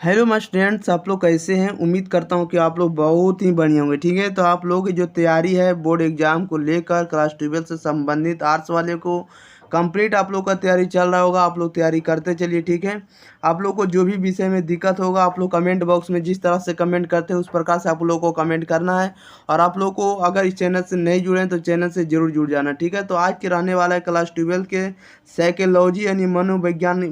Hello my students, आप लोग कैसे हैं। उम्मीद करता हूं कि आप लोग बहुत ही बढ़िया होंगे। ठीक है, तो आप लोगों की जो तैयारी है बोर्ड एग्जाम को लेकर क्लास 12 से संबंधित आर्ट्स वाले को कंप्लीट आप लोग का तैयारी चल रहा होगा। आप लोग तैयारी करते चलिए। ठीक है, आप लोग को जो भी विषय में दिक्कत होगा आप लोग कमेंट बॉक्स में जिस तरह से कमेंट करते हैं उस प्रकार से आप लोग को कमेंट करना है। और आप लोग को अगर इस चैनल से नहीं जुड़े हैं तो चैनल से जरूर जुड़ जाना। ठीक है, तो आज के रहने वाला है क्लास 12 के साइकोलॉजी यानी मनोविज्ञान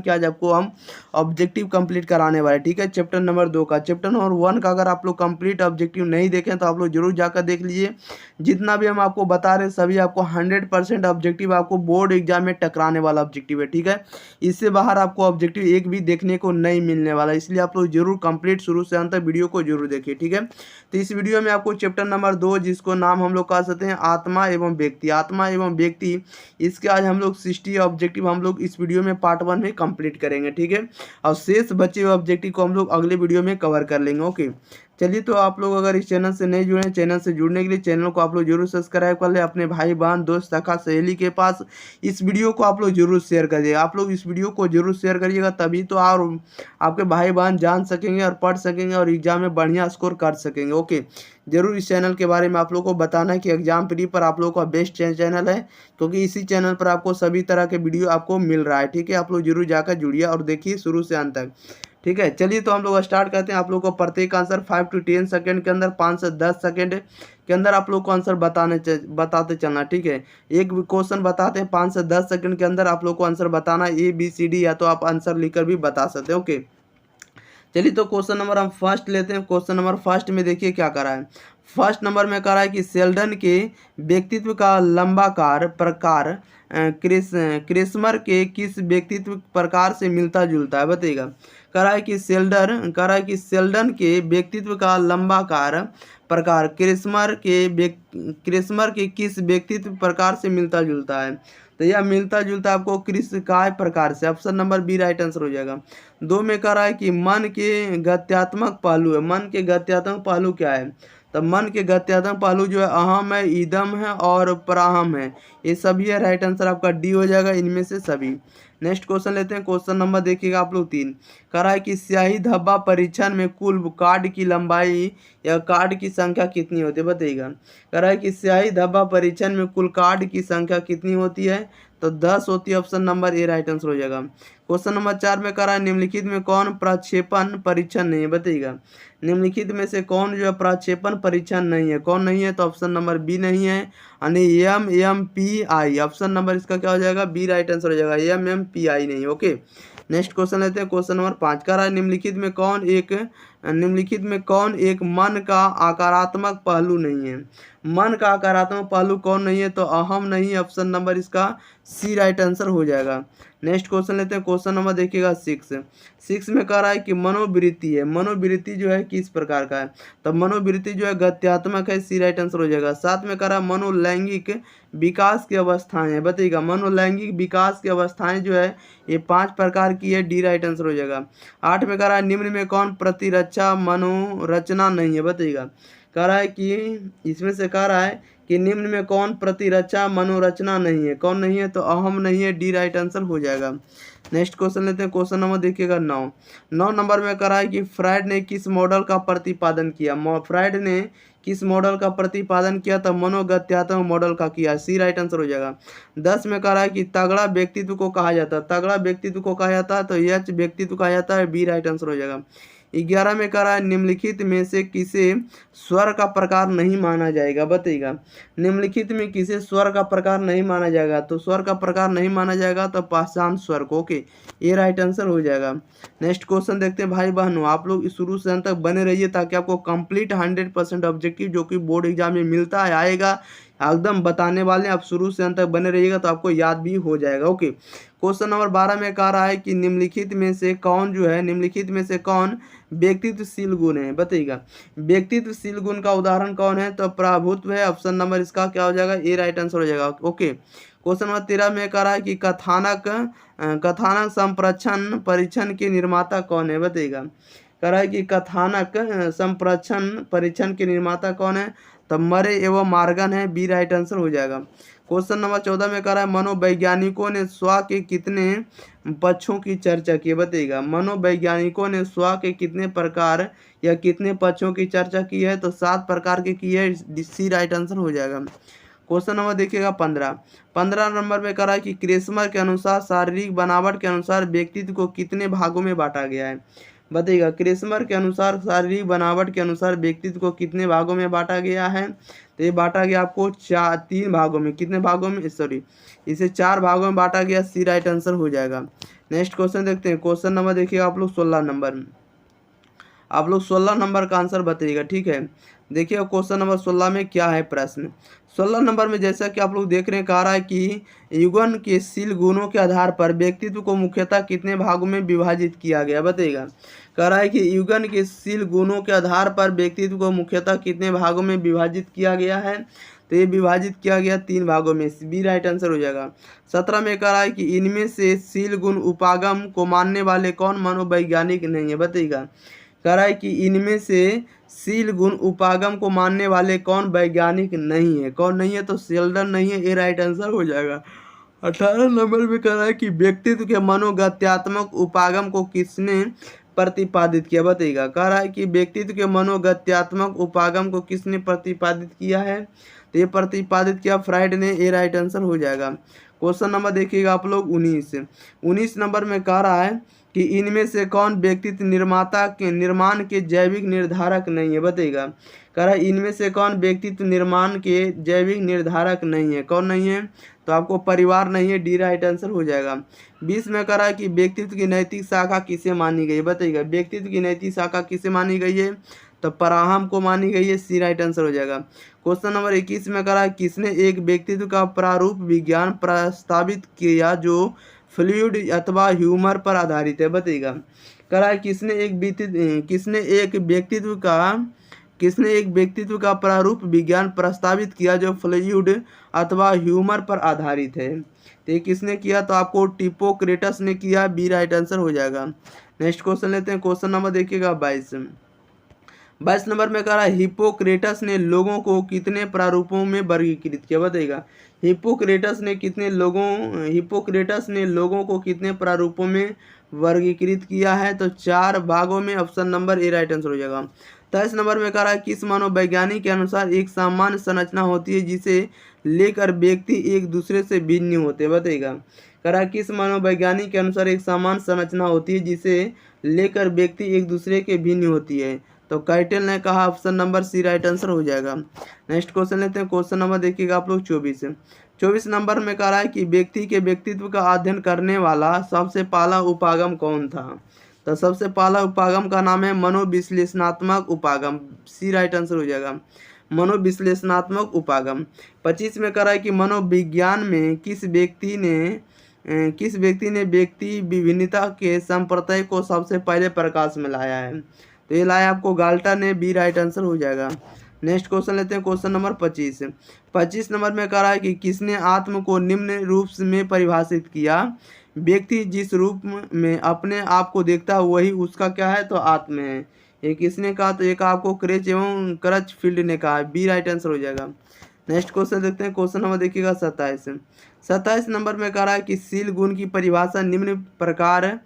के आज आपको हम ऑब्जेक्टिव कंप्लीट कराने वाले। ठीक है, चैप्टर नंबर 2 का। चैप्टर नंबर 1 का अगर आप लोग कंप्लीट ऑब्जेक्टिव नहीं देखें तो आप लोग जरूर जाकर देख लीजिए। जितना भी हम आपको बता रहे हैं सभी आपको 100% ऑब्जेक्टिव आपको बोर्ड एग्जाम में टकराने वाला ऑब्जेक्टिव है। ठीक है, इससे बाहर आपको ऑब्जेक्टिव एक भी देखने को नहीं मिलने वाला, इसलिए आप लोग जरूर कंप्लीट शुरू से अंत तक वीडियो को जरूर देखिए। ठीक है, तो इस वीडियो में आपको चैप्टर नंबर 2 जिसको नाम हम लोग कह सकते हैं आत्मा एवं व्यक्ति, इसके आज हम लोग 60 ऑब्जेक्टिव हम लोग इस वीडियो में पार्ट 1 में कंप्लीट करेंगे। ठीक है, और शेष बचे हुए ऑब्जेक्टिव को हम लोग अगले वीडियो में कवर कर लेंगे। ओके, चलिए, तो आप लोग अगर इस चैनल से नहीं जुड़े हैं, चैनल से जुड़ने के लिए चैनल को आप लोग जरूर सब्सक्राइब कर ले। अपने भाई बहन दोस्त सखा सहेली के पास इस वीडियो को आप लोग जरूर शेयर करिएगा। आप लोग इस वीडियो को जरूर शेयर करिएगा, तभी तो और आपके भाई बहन जान सकेंगे और पढ़ सकेंगे और एग्जाम में बढ़िया स्कोर कर सकेंगे। ओके, जरूर इस चैनल के बारे में आप लोग को बताना है कि एग्जाम प्री पर आप लोग का बेस्ट चैनल है, क्योंकि इसी चैनल पर आपको सभी तरह के वीडियो आपको मिल रहा है। ठीक है, आप लोग जरूर जाकर जुड़िए और देखिए शुरू से अंत तक। ठीक है, चलिए, तो हम लोग स्टार्ट करते हैं। आप लोग को प्रत्येक आंसर 5 to 10 सेकंड के अंदर 5 से 10 सेकंड के अंदर आप लोग को आंसर बताते चलना। ठीक है, एक क्वेश्चन बताते हैं 5 से 10 सेकंड के अंदर आप लोग को आंसर बताना ABCD, या तो आप आंसर लिखकर भी बता सकते हैं। ओके, चलिए, तो क्वेश्चन नंबर हम फर्स्ट लेते हैं। क्वेश्चन नंबर फर्स्ट में देखिए क्या करा है। फर्स्ट नंबर में करा है कि शेल्डन के व्यक्तित्व का लंबाकार प्रकार क्रिस्मर के किस व्यक्तित्व प्रकार से मिलता जुलता है, बताइएगा। करा है कि शेल्डन के व्यक्तित्व का लंबाकार प्रकार क्रिस्मर के किस व्यक्तित्व प्रकार से मिलता जुलता है। तो यह मिलता जुलता आपको क्रिस काय प्रकार से, option number B right answer हो जाएगा। 2 में कह रहा है कि मन के गत्यात्मक पहलू है। मन के गत्यात्मक पहलू क्या है, तो मन के गत्यात्मक पहलू जो है अहम है, ईदम है और प्राहम है। ये सभी है, राइट आंसर आपका डी हो जाएगा, इनमें से सभी। नेक्स्ट क्वेश्चन लेते हैं। क्वेश्चन नंबर देखिएगा आप लोग 3। कह रहा है कि स्याही धब्बा परीक्षण में कुल कार्ड की लंबाई या कार्ड की संख्या कितनी होती है, बताइएगा। कह रहा है कि स्याही धब्बा परीक्षण में कुल कार्ड की संख्या कितनी होती है, तो 10 होती है, option number A right answer हो जाएगा। क्वेश्चन नंबर 4 में कह रहा है निम्नलिखित में कौन प्रक्षेपण परीक्षण नहीं है, बताइएगा। निम्नलिखित में से कौन जो है प्रक्षेपण परीक्षण नहीं है, कौन नहीं है, तो ऑप्शन नंबर बी नहीं है, यानी MMPI। ऑप्शन नंबर इसका क्या हो जाएगा, बी राइट आंसर हो जाएगा, MMPI नहीं। ओके, नेक्स्ट क्वेश्चन लेते हैं। क्वेश्चन नंबर 5 का रहा है निम्नलिखित में कौन एक मन का आकारात्मक पहलू नहीं है। मन का आकारात्मक पहलू कौन नहीं है, तो अहम नहीं है, ऑप्शन नंबर इसका सी राइट आंसर हो जाएगा। नेक्स्ट क्वेश्चन लेते हैं। क्वेश्चन नंबर देखिएगा 6 में कह रहा है कि मनोवृत्ति है। मनोवृत्ति जो है किस प्रकार का है, तो मनोवृत्ति जो है गत्यात्मक है, सी राइट आंसर हो जाएगा। 7 में कह रहा है मनोलैंगिक विकास की अवस्थाएं है, बताइएगा। मनोलैंगिक विकास की अवस्थाएं जो है ये 5 प्रकार की है, डी राइट आंसर हो जाएगा। 8 में कह रहा है निम्न में कौन प्रतिरक्षा मनोरचना नहीं है, बताइएगा। कह रहा है कि इसमें से कह रहा है कि निम्न में कौन प्रतिरक्षा मनोरचना नहीं है, कौन नहीं है, तो अहम नहीं है, डी राइट आंसर हो जाएगा। नेक्स्ट क्वेश्चन लेते हैं। क्वेश्चन नंबर देखिएगा 9 नंबर में कह रहा है कि फ्रायड ने किस मॉडल का प्रतिपादन किया। फ्रायड ने किस मॉडल का प्रतिपादन किया, तो मनोगत्यात्मक मॉडल का किया, सी राइट आंसर हो जाएगा। 10 में कह रहा है कि तगड़ा व्यक्तित्व को कहा जाता है, तो यच व्यक्तित्व कहा जाता है, बी राइट आंसर हो जाएगा। 11 में कह रहा है निम्नलिखित में से किसे स्वर का प्रकार नहीं माना जाएगा, बताइएगा। निम्नलिखित में किसे स्वर का प्रकार नहीं माना जाएगा, तो स्वर का प्रकार नहीं माना जाएगा तो पाषाण स्वर को। ओके, ये राइट आंसर हो जाएगा। नेक्स्ट क्वेश्चन देखते हैं भाई बहनों, आप लोग इस शुरू से अंत तक बने रहिए ताकि आपको कंप्लीट 100% ऑब्जेक्टिव जो कि बोर्ड एग्जाम में मिलता है आएगा एकदम बताने वाले। आप शुरू से अंत तक बने रहिएगा तो आपको याद भी हो जाएगा। ओके, क्वेश्चन नंबर 12 में कह रहा है कि निम्नलिखित में से कौन व्यक्तित्वशील गुण है, बताइएगा। व्यक्तित्वशील गुण का उदाहरण कौन है, तो प्रभुत्व है, ऑप्शन नंबर इसका क्या हो जाएगा, ए राइट आंसर हो जाएगा। ओके, क्वेश्चन नंबर 13 में कह रहा है कि कथानक संप्रेषण परीक्षण के निर्माता कौन है, बताइएगा। कह रहा है कि कथानक संप्रेषण परीक्षण के निर्माता कौन है, तो मरे एवं मार्गन है, बी राइट आंसर हो जाएगा। क्वेश्चन नंबर 14 में कह रहा है मनोवैज्ञानिकों ने स्व के कितने पक्षों की चर्चा की है, बताइएगा। मनोवैज्ञानिकों ने स्व के कितने प्रकार या कितने पक्षों की चर्चा की है, तो 7 प्रकार के की है, सी राइट आंसर हो जाएगा। क्वेश्चन नंबर देखिएगा 15 नंबर में कह रहा है कि क्रेस्मर के अनुसार शारीरिक बनावट के अनुसार व्यक्तित्व को कितने भागों में बांटा गया है, बताइएगा। क्रेस्मर के अनुसार शारीरिक बनावट के अनुसार व्यक्तित्व को कितने भागों में बांटा गया है, तो ये बांटा गया आपको 3 भागों में। कितने भागों में, सॉरी, इसे 4 भागों में बांटा गया, सी राइट आंसर हो जाएगा। नेक्स्ट क्वेश्चन देखते हैं। क्वेश्चन नंबर देखिएगा आप लोग 16 नंबर, आप लोग 16 नंबर का आंसर बताइएगा, ठीक है। देखिए क्वेश्चन नंबर 16 में क्या है प्रश्न। 16 नंबर में जैसा कि आप लोग देख रहे हैं, कह रहा है कि युगन के शील गुणों के आधार पर व्यक्तित्व को मुख्यतः कितने भागों में विभाजित किया गया, बताइएगा। कह रहा है कि युगन के शील गुणों के आधार पर व्यक्तित्व को मुख्यतः कितने भागों में विभाजित किया गया है, तो ये विभाजित किया गया 3 भागों में, बी राइट आंसर हो जाएगा। 17 में कह रहा है कि इनमें से शील गुण उपागम को मानने वाले कौन मनोवैज्ञानिक नहीं है, बताइएगा। कह रहा है कि इनमें से शील गुण उपागम को मानने वाले कौन वैज्ञानिक नहीं है, कौन नहीं है, तो शेल्डन नहीं है, ये राइट आंसर हो जाएगा। 18 नंबर में कह रहा है कि व्यक्तित्व के मनोगत्यात्मक उपागम को किसने प्रतिपादित किया, बताइएगा। कह रहा है कि व्यक्तित्व के मनोगत्यात्मक उपागम को किसने प्रतिपादित किया है, तो ये प्रतिपादित किया फ्राइड ने, ये राइट आंसर हो जाएगा। क्वेश्चन नंबर देखिएगा आप लोग 19 नंबर में कह रहा है कि इनमें से कौन व्यक्तित्व निर्माता के निर्माण के जैविक निर्धारक नहीं है, बताइएगा। कह रहा है इनमें से कौन व्यक्तित्व निर्माण के जैविक निर्धारक नहीं है, कौन नहीं है, तो आपको परिवार नहीं है, डी राइट आंसर हो जाएगा। 20 में कह रहा है कि व्यक्तित्व की नैतिक शाखा किसे मानी गई है, बताइएगा। व्यक्तित्व की नैतिक शाखा किसे मानी गई है, तो पराहम को मानी गई है, सी राइट आंसर हो जाएगा। क्वेश्चन नंबर 21 में कह रहा है किसने एक व्यक्तित्व का प्रारूप विज्ञान प्रस्तावित किया जो फ्लूइड अथवा ह्यूमर पर आधारित है, बताइएगा। कह रहा है किसने एक व्यक्तित्व का प्रारूप विज्ञान प्रस्तावित किया जो फ्लूइड अथवा ह्यूमर पर आधारित है, तो ये किसने किया, तो आपको टिपोक्रेटस ने किया, बी राइट आंसर हो जाएगा। नेक्स्ट क्वेश्चन लेते हैं। क्वेश्चन नंबर देखिएगा 22 नंबर में कह रहा है हिप्पोक्रेटस ने लोगों को कितने प्रारूपों में वर्गीकृत किया, बताइएगा। हिप्पोक्रेटस ने लोगों को कितने प्रारूपों में वर्गीकृत किया है, तो 4 भागों में, option number A right answer हो जाएगा। 23 नंबर में कह रहा है किस मनोवैज्ञानिक के अनुसार एक सामान्य संरचना होती है जिसे लेकर व्यक्ति एक दूसरे से भिन्न होते हैं, बताइएगा। कह रहा है किस मनोवैज्ञानिक के अनुसार एक सामान्य संरचना होती है जिसे लेकर व्यक्ति एक दूसरे के भिन्न होती है, तो कैटल ने कहा, option number C right answer हो जाएगा। नेक्स्ट क्वेश्चन लेते हैं। क्वेश्चन नंबर देखिएगा आप लोग 24 नंबर में कह रहा है कि व्यक्ति के व्यक्तित्व का अध्ययन करने वाला सबसे पहला उपागम कौन था, तो सबसे पहला उपागम का नाम है मनोविश्लेषणात्मक उपागम, सी राइट आंसर हो जाएगा, मनोविश्लेषणात्मक उपागम। 25 में कह रहा है कि मनोविज्ञान में किस व्यक्ति ने व्यक्ति विभिन्नता के संप्रत्यय को सबसे पहले प्रकाश में लाया है, तो ये लाया आपको गाल्टर ने, बी राइट आंसर हो जाएगा। नेक्स्ट क्वेश्चन लेते हैं। क्वेश्चन नंबर 25 नंबर में कह रहा है कि किसने आत्म को निम्न रूप में परिभाषित किया, व्यक्ति जिस रूप में अपने आप को देखता है वही उसका क्या है, तो आत्म है, ये किसने कहा, तो एक आपको क्रेच एवं क्रचफील्ड ने कहा, बी राइट आंसर हो जाएगा। नेक्स्ट क्वेश्चन देखते हैं। क्वेश्चन नंबर देखिएगा 27 नंबर में कह रहा है कि शील गुण की परिभाषा निम्न प्रकार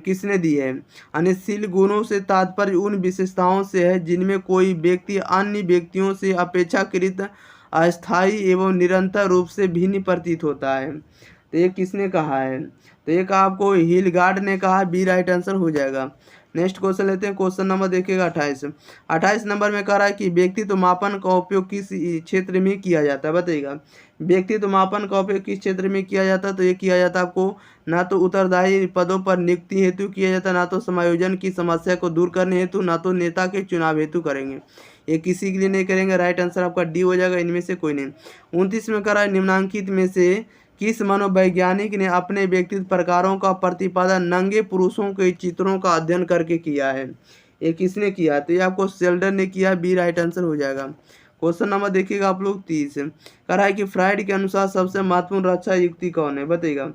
किसने दी है, यानी शील गुणों से तात्पर्य उन विशेषताओं से है जिनमें कोई व्यक्ति अन्य व्यक्तियों से अपेक्षाकृत अस्थायी एवं निरंतर रूप से भिन्न प्रतीत होता है, तो ये किसने कहा है, तो ये कहा आपको हिलगार्ड ने कहा, बी राइट आंसर हो जाएगा। नेक्स्ट क्वेश्चन लेते हैं। क्वेश्चन नंबर देखिएगा 28 नंबर में कह रहा है कि व्यक्तित्व मापन का उपयोग किस क्षेत्र में किया जाता है, बताइएगा। व्यक्तित्व मापन का उपयोग किस क्षेत्र में किया जाता है, तो ये किया जाता है आपको ना तो उत्तरदायी पदों पर नियुक्ति हेतु किया जाता है, ना तो समायोजन की समस्या को दूर करने हेतु, ना तो नेता के चुनाव हेतु करेंगे, ये किसी के लिए नहीं करेंगे, राइट आंसर आपका डी हो जाएगा, इनमें से कोई नहीं। 29 में कह रहा है निम्नांकित में से किस मनोवैज्ञानिक ने अपने व्यक्तित्व प्रकारों का प्रतिपादन नंगे पुरुषों के चित्रों का अध्ययन करके किया है, ये किसने किया, तो ये आपको शेल्डन ने किया, बी राइट आंसर हो जाएगा। क्वेश्चन नंबर देखिएगा आप लोग 30 कह रहा है कि फ्राइड के अनुसार सबसे महत्वपूर्ण रक्षा युक्ति कौन है, बताइएगा।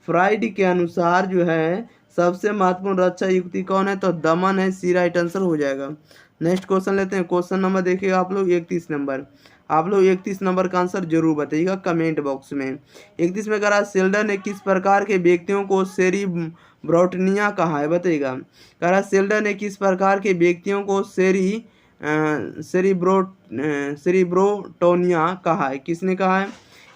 फ्राइड के अनुसार जो है सबसे महत्वपूर्ण रक्षा युक्ति कौन है, तो दमन है, सी राइट आंसर हो जाएगा। नेक्स्ट क्वेश्चन लेते हैं। क्वेश्चन नंबर देखिएगा आप लोग 31 नंबर। आप लोग 31 नंबर का आंसर जरूर बताइएगा कमेंट बॉक्स में। 31 में कह रहा है शेल्डन ने किस प्रकार के व्यक्तियों को सेरिब्रोटनिया कहा है, बताइएगा। कह रहा है शेल्डन ने किस प्रकार के व्यक्तियों को सेरिब्रोटोनिया कहा है, किसने कहा है?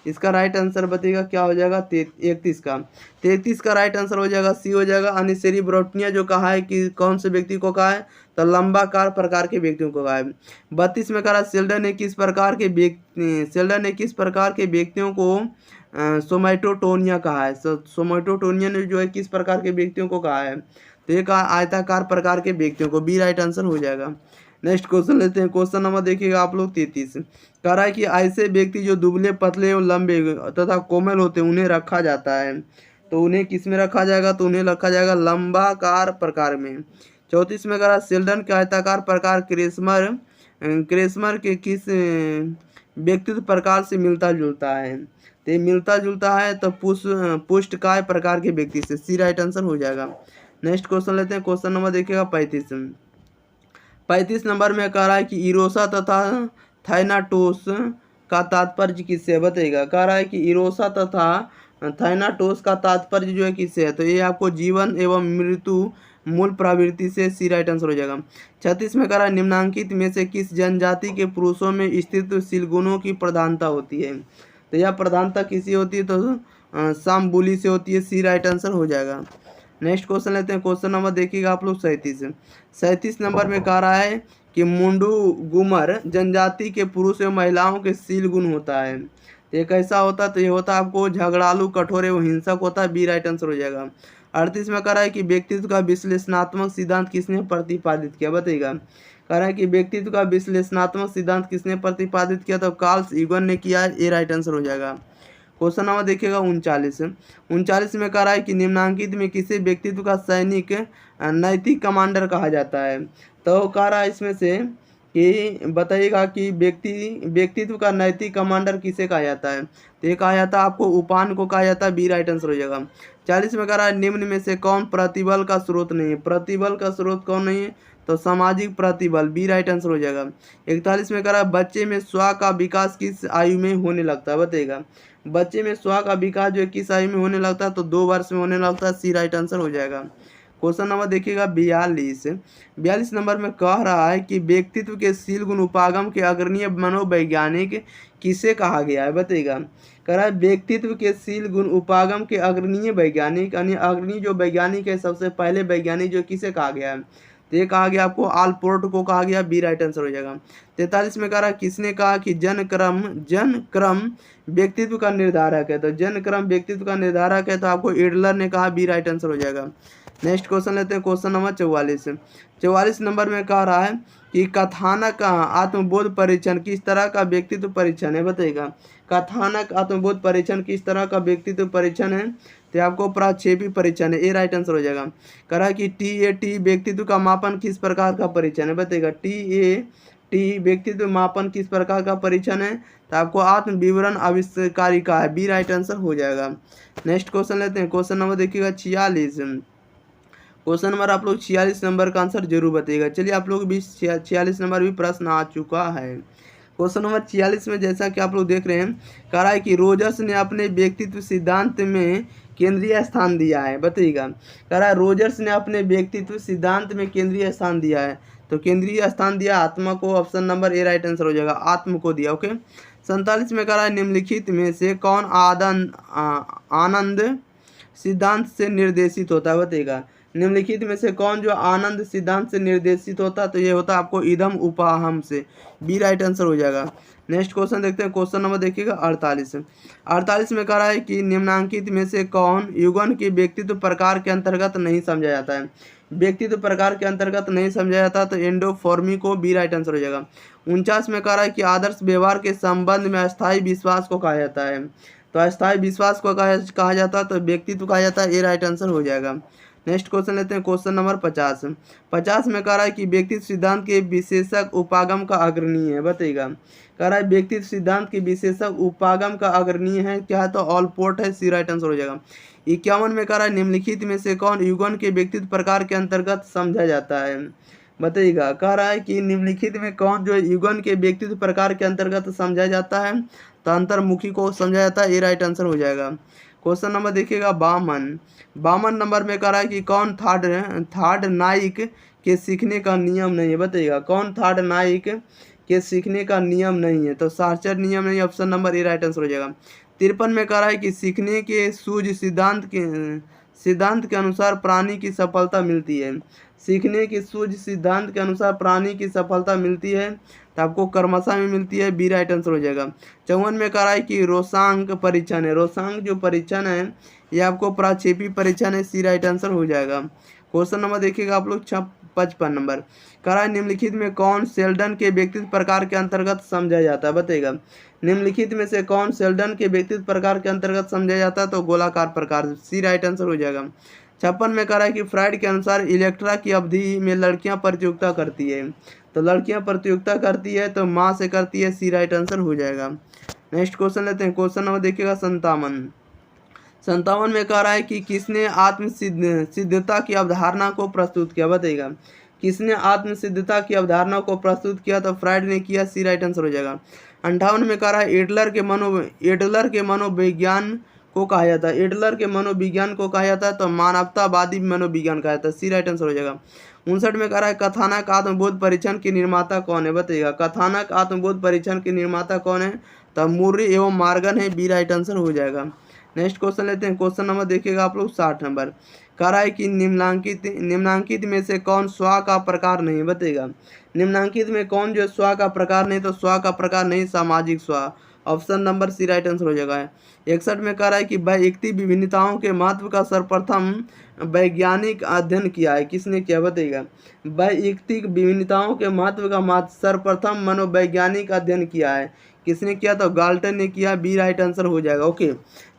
इसका राइट आंसर बताइएगा क्या हो जाएगा 31 का। 33 का राइट आंसर हो जाएगा सी हो जाएगा। यानी सेरिब्रोटनिया जो कहा है कि कौन से व्यक्ति को कहा है, तो लंबाकार प्रकार के व्यक्तियों को कहा है। 32 में कहा शेल्डन ने किस प्रकार के व्यक्तियों को सोमैटोटोनिया कहा है। सोमैटोटोनिया ने जो है किस प्रकार के व्यक्तियों को कहा है, तो ये कहा आयताकार प्रकार के व्यक्तियों को, बी राइट आंसर हो जाएगा। नेक्स्ट क्वेश्चन लेते हैं। क्वेश्चन नंबर देखिएगा आप लोग 33। कह रहा है कि ऐसे व्यक्ति जो दुबले पतले एवं लंबे तथा कोमल होते हैं उन्हें रखा जाता है, तो उन्हें किस में रखा जाएगा, तो उन्हें रखा जाएगा लंबाकार प्रकार में। 34 में कह रहा है शेल्डन के आयताकार प्रकार क्रेस्मर के किस व्यक्तित्व प्रकार से मिलता जुलता है, तो मिलता जुलता है तो पुष्टकाय प्रकार के व्यक्ति से, सी राइट आंसर हो जाएगा। नेक्स्ट क्वेश्चन लेते हैं। क्वेश्चन नंबर देखिएगा 35 नंबर में कह रहा है कि इरोसा तथा थाइनाटोस का तात्पर्य किससे है, बताइएगा। कह रहा है कि इरोसा तथा थाइनाटोस का तात्पर्य जो है किससे है, तो ये आपको जीवन एवं मृत्यु मूल प्रवृत्ति से, सी राइट आंसर हो जाएगा। 36 में कह रहा है निम्नांकित में से किस जनजाति के पुरुषों में स्थितशील गुणों की प्रधानता होती है, तो यह प्रधानता किसी होती है, तो सामबुली से होती है, सी राइट आंसर हो जाएगा। नेक्स्ट क्वेश्चन लेते हैं। क्वेश्चन नंबर देखिएगा आप लोग 37 नंबर में कह रहा है कि मुंडू गुमर जनजाति के पुरुष एवं महिलाओं के शील गुण होता है, तो ये कैसा होता है, तो ये होता है आपको झगड़ालू, कठोर एवं हिंसक होता है, बी राइट आंसर हो जाएगा। 38 में कह रहा है कि व्यक्तित्व का विश्लेषणात्मक सिद्धांत किसने प्रतिपादित किया, बताइएगा। कह रहा है कि व्यक्तित्व का विश्लेषणात्मक सिद्धांत किसने प्रतिपादित किया, तो कार्ल यूंगर ने किया, ए राइट आंसर हो जाएगा। क्वेश्चन नंबर देखिएगा 39 में कह रहा है कि निम्नांकित में किसी व्यक्तित्व का सैनिक नैतिक कमांडर कहा जाता है, तो कह रहा है इसमें से कि बताइएगा कि व्यक्तित्व का नैतिक कमांडर किसे कहा जाता है, तो ये कहा जाता है आपको उपान को कहा जाता है, बी राइट आंसर हो जाएगा। 40 में कह रहा है निम्न में से कौन प्रतिबल का स्रोत नहीं है, प्रतिबल का स्रोत कौन नहीं है, तो सामाजिक प्रतिबल, बी राइट आंसर हो जाएगा। 41 में कह रहा है बच्चे में स्व का विकास किस आयु में होने लगता है, बताइएगा। बच्चे में स्व का विकास जो है किस आयु में होने लगता है, तो 2 वर्ष में होने लगता है, सी राइट आंसर हो जाएगा। क्वेश्चन नंबर देखिएगा 42 नंबर में कह रहा है कि व्यक्तित्व के शील गुण उपागम के अग्रणीय मनोवैज्ञानिक किसे कहा गया है, बताइएगा। कह रहा है व्यक्तित्व के शील गुण उपागम के अग्रणीय वैज्ञानिक, यानी अग्रणी जो वैज्ञानिक है, सबसे पहले वैज्ञानिक जो किसे कहा गया है, तो ये कहा गया आपको आलपोर्ट को कहा गया, बी राइट आंसर हो जाएगा। 43 में कह रहा है किसने कहा कि जन क्रम व्यक्तित्व का निर्धारक है, तो जन क्रम व्यक्तित्व का निर्धारक है, तो आपको एडलर ने कहा, बी राइट आंसर हो जाएगा। नेक्स्ट क्वेश्चन लेते हैं। क्वेश्चन नंबर 44 नंबर में कह रहा है कि कथानक आत्मबोध परीक्षण किस तरह का व्यक्तित्व परीक्षण है, बताइएगा। कथानक आत्मबोध परीक्षण किस तरह का व्यक्तित्व परीक्षण है, तो आपको प्रक्षेपी परीक्षण है, ए राइट आंसर हो जाएगा। कह रहा है कि TAT व्यक्तित्व का मापन किस प्रकार का परीक्षण है, बताइएगा। TAT व्यक्तित्व मापन किस प्रकार का परीक्षण है, तो आपको आत्म विवरण आविष्कारिका है, बी राइट आंसर हो जाएगा। नेक्स्ट क्वेश्चन लेते हैं। क्वेश्चन नंबर देखिएगा 46। क्वेश्चन नंबर आप लोग 46 नंबर का आंसर जरूर बताइएगा। चलिए आप लोग भी 46 नंबर भी प्रश्न आ चुका है। क्वेश्चन नंबर 46 में जैसा कि आप लोग देख रहे हैं, कह रहा है कि रोजर्स ने अपने व्यक्तित्व सिद्धांत में केंद्रीय स्थान दिया है, बताइएगा। कह रहा है रोजर्स ने अपने व्यक्तित्व सिद्धांत में केंद्रीय स्थान दिया है, तो केंद्रीय स्थान दिया आत्मा को, option number A right answer हो जाएगा, आत्म को दिया, ओके। 47 में कह रहा है निम्नलिखित में से कौन आनंद सिद्धांत से निर्देशित होता है, बताइएगा। निम्नलिखित में से कौन जो आनंद सिद्धांत से निर्देशित होता है, तो ये होता है आपको इदम उपाहम से, बी राइट आंसर हो जाएगा। नेक्स्ट क्वेश्चन देखते हैं। क्वेश्चन नंबर देखिएगा 48 में कह रहा है कि निम्नांकित में से कौन युगन के व्यक्तित्व प्रकार के अंतर्गत नहीं समझा जाता है, व्यक्तित्व प्रकार के अंतर्गत नहीं समझा जाता, तो एंडोफॉर्मी को, बी राइट आंसर हो जाएगा। 49 में कह रहा है कि आदर्श व्यवहार के संबंध में अस्थायी विश्वास को कहा जाता है, तो अस्थायी विश्वास को कहा जाता है, तो व्यक्तित्व कहा जाता है, ए राइट आंसर हो जाएगा। नेक्स्ट क्वेश्चन लेते हैं। क्वेश्चन नंबर 50 में कह रहा है कि व्यक्तित्व सिद्धांत के विशेषक उपागम का अग्रणीय है, बताइएगा। कह रहा है व्यक्तित्व सिद्धांत के विशेषक उपागम का अग्रणीय है, क्या है, तो ऑलपोर्ट है, सी राइट आंसर हो जाएगा। 51 में कह रहा है निम्नलिखित में से कौन युगन के व्यक्तित्व प्रकार के अंतर्गत समझा जाता है, बताइएगा। कह रहा है कि निम्नलिखित में कौन जो युगन के व्यक्तित्व प्रकार के अंतर्गत समझा जाता है, तो अंतर्मुखी को समझा जाता है, ये राइट आंसर हो जाएगा। क्वेश्चन नंबर देखिएगा बामन। बामन नंबर में कह रहा है कि कौन थर्ड नाइक के सीखने का नियम नहीं है। बताइएगा कौन थर्ड नाइक के सीखने का नियम नहीं है, तो साहचर्य नियम नहीं, option number A right answer हो जाएगा। 53 में कह रहा है कि सीखने के सूझ सिद्धांत के अनुसार प्राणी की सफलता मिलती है। सीखने की सूझ सिद्धांत के अनुसार प्राणी की सफलता मिलती है, तो आपको कर्मशः में मिलती है, बी राइट आंसर हो जाएगा। 54 में कह रहा है कि रोसांक परीक्षण है। रोसांक जो परीक्षण है ये आपको प्रक्षेपी परीक्षण है, सी राइट आंसर हो जाएगा। क्वेश्चन नंबर देखिएगा आप लोग 55 नंबर। कह रहा है निम्नलिखित में कौन शेल्डन के व्यक्तित्व प्रकार के अंतर्गत समझा जाता है। बताइएगा निम्नलिखित में से कौन शेल्डन के व्यक्तित्व प्रकार के अंतर्गत समझा जाता है, तो गोलाकार प्रकार, सी राइट आंसर हो जाएगा। 56 में कह रहा है कि फ्राइड के अनुसार इलेक्ट्रा की अवधि में लड़कियां प्रतियोगिता करती है, तो लड़कियां प्रतियोगिता करती है तो माँ से करती है, सी राइट आंसर हो जाएगा। नेक्स्ट क्वेश्चन लेते हैं। क्वेश्चन नंबर देखिएगा 57 में कह रहा है कि किसने सिद्धता की अवधारणा को प्रस्तुत किया। बताइएगा किसने आत्मसिद्धता की अवधारणा को प्रस्तुत किया, तो फ्राइड ने किया, सी राइट आंसर हो जाएगा। 58 में कह रहा है एडलर के मनोविज्ञान को कहा जाता है। एडलर के मनोविज्ञान को कहा जाता है, तो मानवतावादी मनोविज्ञान कहा जाता है, सी राइट आंसर हो जाएगा। 59 में कह रहा है कथानक आत्मबोध परीक्षण के निर्माता कौन है। बताइएगा कथानक आत्मबोध परीक्षण के निर्माता कौन है, तो मुर्री एवं मार्गन है, बी राइट आंसर हो जाएगा। नेक्स्ट क्वेश्चन लेते हैं। क्वेश्चन नंबर देखिएगा आप लोग 60 नंबर। कह रहा है कि निम्नांकित में से कौन स्व का प्रकार नहीं। बताइएगा निम्नांकित में कौन जो स्व का प्रकार नहीं, तो स्व का प्रकार नहीं सामाजिक स्व, option number C right answer हो जाएगा। 61 में कह रहा है कि वैयक्तिक विभिन्नताओं के महत्व का सर्वप्रथम वैज्ञानिक अध्ययन किया है। किसने किया। बताइएगा वैयक्तिक विभिन्नताओं के महत्व का सर्वप्रथम मनोवैज्ञानिक अध्ययन किया है। किसने किया, तो गाल्टन ने किया, बी राइट आंसर हो जाएगा। ओके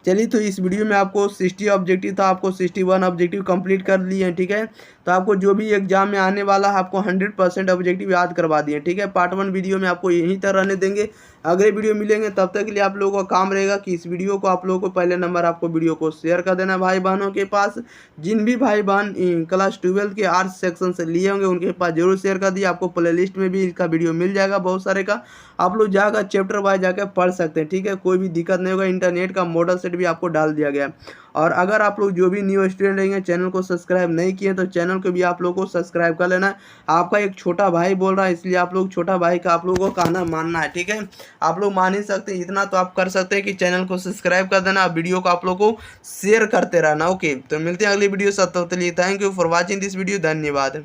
चलिए, तो इस वीडियो में आपको 60 ऑब्जेक्टिव था, आपको 61 ऑब्जेक्टिव कंप्लीट कर लिए हैं। ठीक है, तो आपको जो भी एग्जाम में आने वाला है आपको 100% ऑब्जेक्टिव याद करवा दिए। ठीक है, पार्ट 1 वीडियो में आपको यहीं तक रहने देंगे, अगले वीडियो मिलेंगे। तब तक के लिए आप लोगों का काम रहेगा कि इस वीडियो को आप लोगों को पहले नंबर आपको वीडियो को शेयर कर देना भाई बहनों के पास। जिन भी भाई बहन क्लास 12 के आर्ट्स सेक्शन से लिए होंगे उनके पास जरूर शेयर कर दिए। आपको प्ले लिस्ट में भी इसका वीडियो मिल जाएगा बहुत सारे का, आप लोग जाकर चैप्टर वाइज जाकर पढ़ सकते हैं। ठीक है, कोई भी दिक्कत नहीं होगा। इंटरनेट का मॉडल सेट भी आपको डाल दिया गया है। और अगर आप लोग जो भी न्यू स्टूडेंट रहेंगे चैनल को सब्सक्राइब नहीं किए तो चैनल को भी आप लोगों को सब्सक्राइब कर लेना है। आपका एक छोटा भाई बोल रहा है, इसलिए आप लोग छोटा भाई का आप लोगों को कहना मानना है। ठीक है, आप लोग मान ही सकते हैं, इतना तो आप कर सकते हैं कि चैनल को सब्सक्राइब कर देना, वीडियो को आप लोग को शेयर करते रहना। ओके, तो मिलते हैं अगली वीडियो से, तब तक के लिए thank you for watching this video, धन्यवाद।